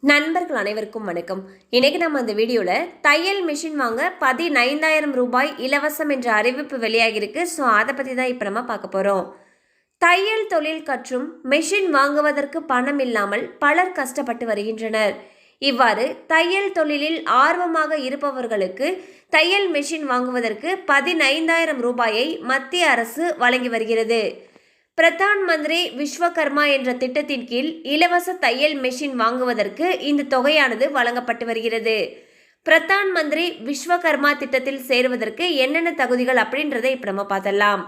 நண்பர்கள் அனைவருக்கும் வணக்கம். இன்னைக்கு நம்ம இந்த வீடியோவில் தையல் மிஷின் வாங்க 15,000 ரூபாய் இலவசம் என்ற அறிவிப்பு வெளியாகிருக்கு. ஸோ அதை பற்றி தான் இப்போ நம்ம பார்க்க போகிறோம். தையல் தொழில் கற்றும் மிஷின் வாங்குவதற்கு பணம் இல்லாமல் பலர் கஷ்டப்பட்டு வருகின்றனர். இவ்வாறு தையல் தொழிலில் ஆர்வமாக இருப்பவர்களுக்கு தையல் மிஷின் வாங்குவதற்கு 15,000 ரூபாயை மத்திய அரசு வழங்கி வருகிறது. பிரதான் மந்திரி விஸ்வகர்மா என்ற திட்டத்தின் கீழ் இலவச தையல் மெஷின் வாங்குவதற்கு இந்த தொகையானது வழங்கப்பட்டு வருகிறது. பிரதான் மந்திரி விஸ்வகர்மா திட்டத்தில் சேருவதற்கு என்னென்ன தகுதிகள் அப்படின்றதை இப்போ நம்ம பார்த்தலாம்.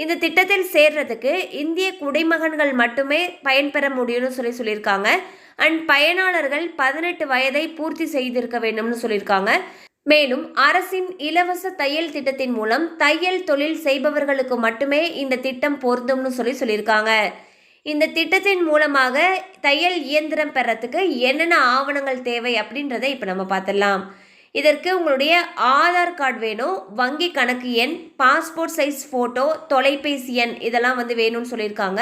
இந்த திட்டத்தில் சேர்றதுக்கு இந்திய குடிமகன்கள் மட்டுமே பயன்பெற முடியும்னு சொல்லியிருக்காங்க. அண்ட் பயனாளர்கள் 18 வயதை பூர்த்தி செய்திருக்க வேண்டும்னு சொல்லியிருக்காங்க. மேலும் அரசின் இலவச தையல் திட்டத்தின் மூலம் தையல் தொழில் செய்பவர்களுக்கு மட்டுமே இந்த திட்டம் பொருந்தும்னு சொல்லியிருக்காங்க. இந்த திட்டத்தின் மூலமாக தையல் இயந்திரம் பெறத்துக்கு என்னென்ன ஆவணங்கள் தேவை அப்படின்றத இப்போ நம்ம பார்த்துடலாம். இதற்கு உங்களுடைய ஆதார் கார்டு வேணும், வங்கி கணக்கு எண், பாஸ்போர்ட் சைஸ் ஃபோட்டோ, தொலைபேசி எண் இதெல்லாம் வேணும்னு சொல்லியிருக்காங்க.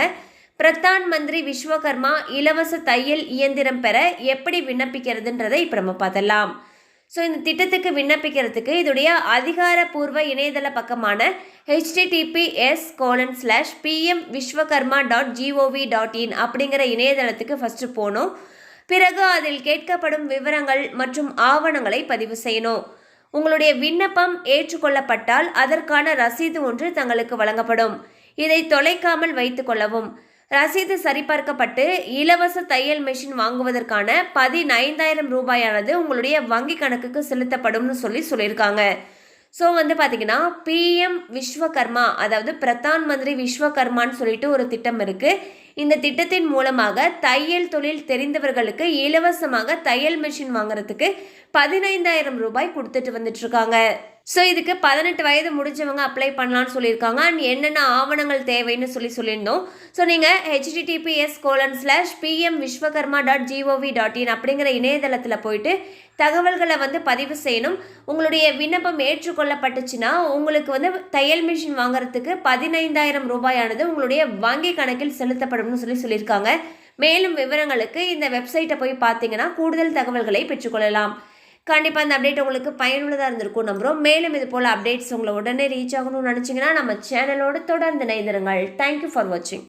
பிரதான் மந்திரி விஸ்வகர்மா இலவச தையல் இயந்திரம் பெற எப்படி விண்ணப்பிக்கிறதுன்றதை இப்போ நம்ம பார்த்தலாம். ஸோ இந்த திட்டத்துக்கு விண்ணப்பிக்கிறதுக்கு இதோடைய அதிகாரப்பூர்வ இணையதள பக்கமான https://pmvishwakarma.gov.in அப்படிங்கிற இணையதளத்துக்கு ஃபஸ்ட்டு போகணும். பிறகு அதில் கேட்கப்படும் விவரங்கள் மற்றும் ஆவணங்களை பதிவு செய்யணும். உங்களுடைய விண்ணப்பம் ஏற்றுக்கொள்ளப்பட்டால் அதற்கான ரசீது ஒன்று தங்களுக்கு வழங்கப்படும். இதை தொலைக்காமல் வைத்துக் கொள்ளவும். ரசீது சரிபார்க்கப்பட்டு இலவச தையல் மெஷின் வாங்குவதற்கான 15,000 ரூபாயானது உங்களுடைய வங்கி கணக்குக்கு செலுத்தப்படும் சொல்லியிருக்காங்க. ஸோ பார்த்தீங்கன்னா பிஎம் விஸ்வகர்மா, அதாவது பிரதான் மந்திரி விஸ்வகர்மான்னு சொல்லிட்டு ஒரு திட்டம் இருக்குது. இந்த திட்டத்தின் மூலமாக தையல் தொழில் தெரிந்தவர்களுக்கு இலவசமாக தையல் மெஷின் வாங்குறதுக்கு 15,000 ரூபாய் கொடுத்துட்டு வந்துட்டு இருக்காங்க. ஸோ இதுக்கு 18 வயது முடிஞ்சவங்க அப்ளை பண்ணலான்னு சொல்லியிருக்காங்க. அண்ட் என்னென்ன ஆவணங்கள் தேவைன்னு சொல்லியிருந்தோம். ஸோ நீங்கள் https://pmvishwakarma.gov.in அப்படிங்கிற இணையதளத்தில் போயிட்டு தகவல்களை பதிவு செய்யணும். உங்களுடைய விண்ணப்பம் ஏற்றுக்கொள்ளப்பட்டுச்சுன்னா உங்களுக்கு தையல் மிஷின் வாங்குறதுக்கு 15,000 ரூபாயானது உங்களுடைய வங்கி கணக்கில் செலுத்தப்படும்னு சொல்லியிருக்காங்க. மேலும் விவரங்களுக்கு இந்த வெப்சைட்டை போய் பார்த்தீங்கன்னா கூடுதல் தகவல்களை பெற்றுக்கொள்ளலாம். கண்டிப்பாக இந்த அப்டேட் உங்களுக்கு பயனுள்ளதாக இருந்திருக்கும் நம்புகிறோம். மேலும் இது போல் அப்டேட்ஸ் உங்களை உடனே ரீச் ஆகணும்னு நினச்சிங்கன்னா நம்ம சேனலோடு தொடர்ந்து இணைந்திருங்கள். தேங்க்யூ ஃபார் வாட்சிங்.